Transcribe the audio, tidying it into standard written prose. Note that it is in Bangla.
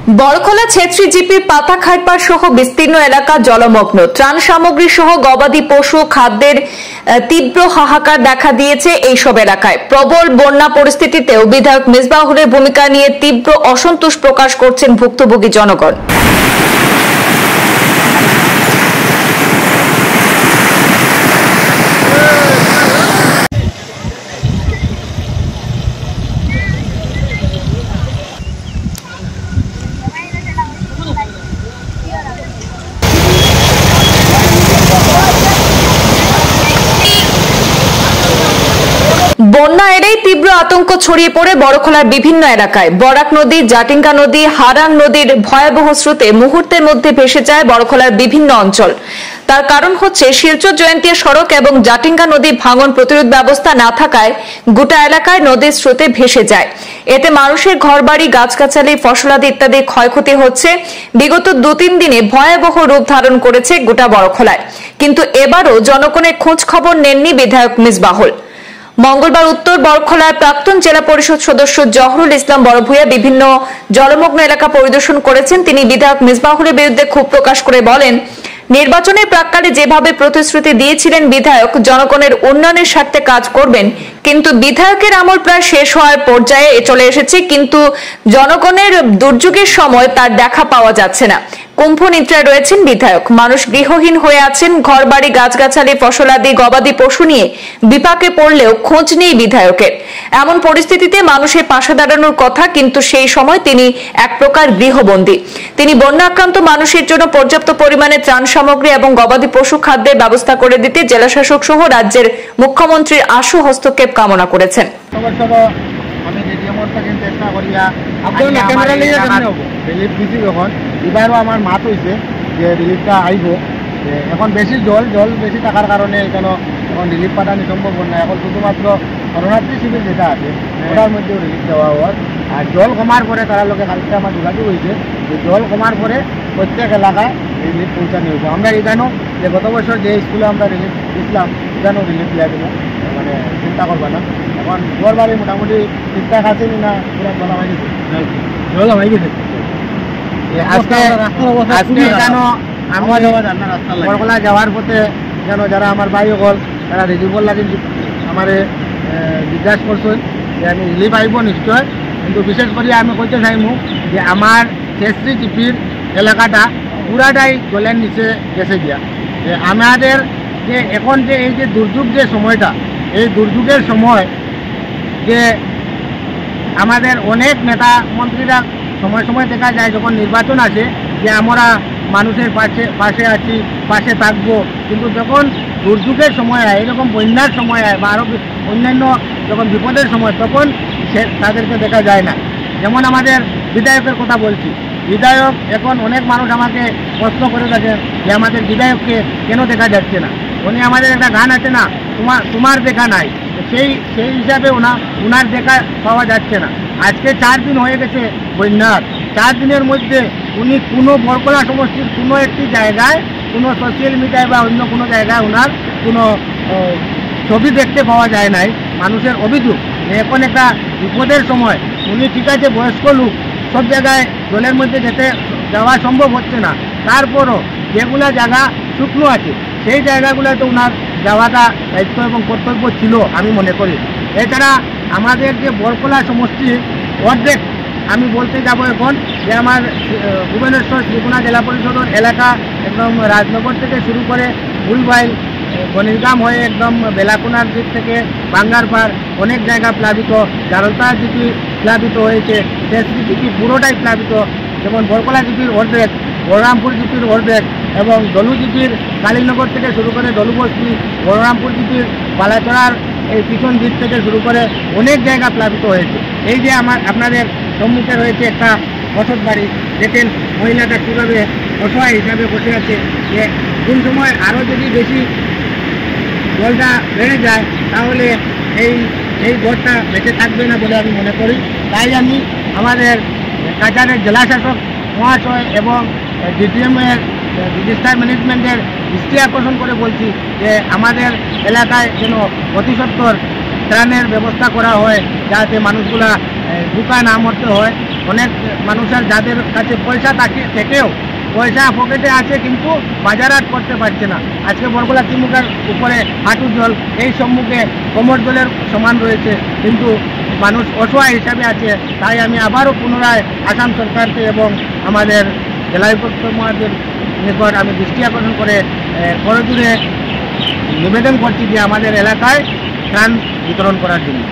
বড়খোলা ছেত্রী জিপির পাতাখাইপাড় সহ বিস্তীর্ণ এলাকা জলমগ্ন। ত্রাণ সামগ্রী সহ গবাদি পশু খাদ্যের তীব্র হাহাকার দেখা দিয়েছে এইসব এলাকায়। প্রবল বন্যা পরিস্থিতিতেও বিধায়ক মিসবাহুরের ভূমিকা নিয়ে তীব্র অসন্তোষ প্রকাশ করছেন ভুক্তভোগী জনগণ। বন্যা এলেই তীব্র আতঙ্ক ছড়িয়ে পড়ে বড়খোলার বিভিন্ন এলাকায়। বরাক নদী, জাটিঙ্গা নদী, হারাং নদীর ভয়াবহ স্রোতে মুহূর্তের মধ্যে ভেসে যায় বড়খোলার বিভিন্ন অঞ্চল। তার কারণ হচ্ছে শিলচর জয়ন্তিয়া সড়ক এবং জাটিঙ্গা নদী ভাঙন প্রতিরোধ ব্যবস্থা না থাকায় গোটা এলাকায় নদীর স্রোতে ভেসে যায়। এতে মানুষের ঘরবাড়ি, গাছগাছালি, ফসলাদি ইত্যাদি ক্ষয়ক্ষতি হচ্ছে। বিগত 2-3 দিনে ভয়াবহ রূপ ধারণ করেছে গোটা বড়খোলায়। কিন্তু এবারও জনগণের খোঁজ খবর নেননি বিধায়ক মিসবাহুল। মঙ্গলবার উত্তর বড়খোলার প্রাক্তন জেলা পরিষদ সদস্য জহরুল ইসলাম বড়ভূয়া বিভিন্ন জলমগ্ন এলাকা পরিদর্শন করেছেন। তিনি বিধায়ক মিসবাহুলের বিরুদ্ধে ক্ষোভ প্রকাশ করে বলেন, নির্বাচনের প্রাক্কালে যেভাবে প্রতিশ্রুতি দিয়েছিলেন বিধায়ক জনগণের উন্নয়নের স্বার্থে কাজ করবেন, কিন্তু বিধায়কের আমল প্রায় শেষ হওয়ার পর্যায়ে চলে এসেছে, কিন্তু জনগণের দুর্যোগের সময় তার দেখা পাওয়া যাচ্ছে না। কুম্ভ নিদ্রায় রয়েছেন বিধায়ক। মানুষ গৃহহীন হয়ে আছেন। ঘরবাড়ি, গাছগাছালি, ফসলাদি, গবাদি পশু নিয়ে বিপাকে পড়লেও খোঁজ নেই বিধায়কের। এমন পরিস্থিতিতে মানুষের পাশে দাঁড়ানোর কথা, কিন্তু সেই সময় তিনি এক প্রকার গৃহবন্দী। তিনি বন্যা আক্রান্ত মানুষের জন্য পর্যাপ্ত পরিমাণে ত্রাণ সামগ্রী এবং গবাদি পশু খাদ্যের ব্যবস্থা করে দিতে জেলাশাসক সহ রাজ্যের মুখ্যমন্ত্রীর আশু হস্তক্ষেপ কামনা করেছেন। এবারও আমার মাত হয়েছে যে রিলিফটা আইব। এখন বেশি জল বেশি থাকার কারণে কেন এখন রিলিফ পাঠানো সম্ভব না। এখন শুধুমাত্র শরণার্থী শিবির যেটা আছে ওটার মধ্যেও রিলিফ দেওয়া হয়। আর জল কমার পরে তারা লোকে কালকে আমার যোগাযোগ হয়েছে যে জল কমার পরে প্রত্যেক এলাকায় রিলিফ পৌঁছানো হইব। আমরা এখানেও যে গত বছর যে স্কুলে আমরা রিলিফ দিচ্ছিলাম এখানেও রিলিফ দেওয়া দেবো, মানে চিন্তা করবা না। এখন ঘর বাড়ি মোটামুটি ঠিকঠাক আছে না পুরো জল হয়ে গেছে, জল হয়ে গেছে। বড়খোলা যাওয়ার পথে যেন যারা আমার ভাই হল তারা রিলিফর লাগে আমার জিজ্ঞাসা করছেন যে আমি রিলিফ আইব নিশ্চয়, কিন্তু বিশেষ করে আমি কইতে চাইমু যে আমার ছেত্রী জিপির এলাকাটা পুরাটাই জলের নিচে গেছে গিয়া। যে আমাদের যে এখন যে এই যে দুর্যোগ যে সময়টা, এই দুর্যোগের সময় যে আমাদের অনেক নেতা মন্ত্রীরা সময় সময় দেখা যায় যখন নির্বাচন আসে যে আমরা মানুষের পাশে আছি, পাশে থাকবো, কিন্তু যখন দুর্যোগের সময় হয়, এরকম বন্যার সময় হয় বা আরও অন্যান্য যখন বিপদের সময়, তখন তাদেরকে দেখা যায় না। যেমন আমাদের বিধায়কের কথা বলছি, বিধায়ক এখন অনেক মানুষ আমাকে প্রশ্ন করে থাকে যে আমাদের বিধায়ককে কেন দেখা যাচ্ছে না। উনি আমাদের একটা গান আছে না, তোমার দেখা নাই, সেই হিসাবে ওনার দেখা পাওয়া যাচ্ছে না। আজকে 4 দিন হয়ে গেছে বন্যার। 4 দিনের মধ্যে উনি কোনো বড়খোলা সমষ্টির কোনো একটি জায়গায়, কোনো সোশ্যাল মিডিয়ায় বা অন্য কোনো জায়গায় ওনার কোনো ছবি দেখতে পাওয়া যায় নাই। মানুষের অভিযোগ এখন একটা বিপদের সময়, উনি ঠিক আছে বয়স্ক লোক, সব জায়গায় জলের মধ্যে যাওয়া সম্ভব হচ্ছে না, তারপরও যেগুলা জায়গা শুকনো আছে সেই জায়গাগুলোতে ওনার যাওয়াটা দায়িত্ব এবং কর্তব্য ছিল আমি মনে করি। এছাড়া আমাদের যে বড়খোলা সমষ্টির অর্ধেক আমি বলতে যাব এখন যে আমার ভুবনেশ্বর শ্রীকোনা জেলা পরিষদের এলাকা একদম রাজনগর থেকে শুরু করে ফুলবাইল বনিরগ্রাম হয়ে একদম বেলাকোনার দিক থেকে বাঙ্গারপাড় অনেক জায়গা প্লাবিত, জারলতা জিপি প্লাবিত হয়েছে, ছেত্রী জিপি পুরোটাই প্লাবিত। যেমন বড়খোলা জিপির অর্ধেক, বলরামপুর জিপির অর্ধেক এবং দলু জিপির কালীনগর থেকে শুরু করে দলুবস্তি, বলরামপুর জিপির বালাচড়ার এই পিছন দিক থেকে শুরু করে অনেক জায়গা প্লাবিত হয়েছে। এই যে আপনাদের সম্মুখে রয়েছে একটা বসত বাড়ি, দেখেন মহিলাটা কীভাবে অসহায় হিসাবে বসে আছে। যে কোন সময় আরও যদি বেশি জলটা বেড়ে যায় তাহলে এই ঘরটা বেঁচে থাকবে না বলে আমি মনে করি। তাই আমি আমাদের কাছাড়ের জেলাশাসক মহাশয় এবং ডিডিএমের ডিজাস্টার ম্যানেজমেন্টের দৃষ্টি আকর্ষণ করে বলছি যে আমাদের এলাকায় যেন অতি সত্বর ত্রাণের ব্যবস্থা করা হয়, যাতে মানুষগুলা বুকা না মরতে হয়। অনেক মানুষের যাদের কাছে পয়সা থেকেও পয়সা পকেটে আছে কিন্তু বাজারহাট করতে পারছে না। আজকে বরকলা ত্রিমুখের উপরে হাঁটু জল, এই সম্মুখে কোমর জলের সমান রয়েছে, কিন্তু মানুষ অসহায় হিসাবে আছে। তাই আমি আবারও পুনরায় আসাম সরকারকে এবং আমাদের জেলা উপায়ুক্ত মহোদয়ের নিকট আমি দৃষ্টি আকর্ষণ করে করজোড়ে নিবেদন করছি যে আমাদের এলাকায় ত্রাণ বিতরণ করার জন্য।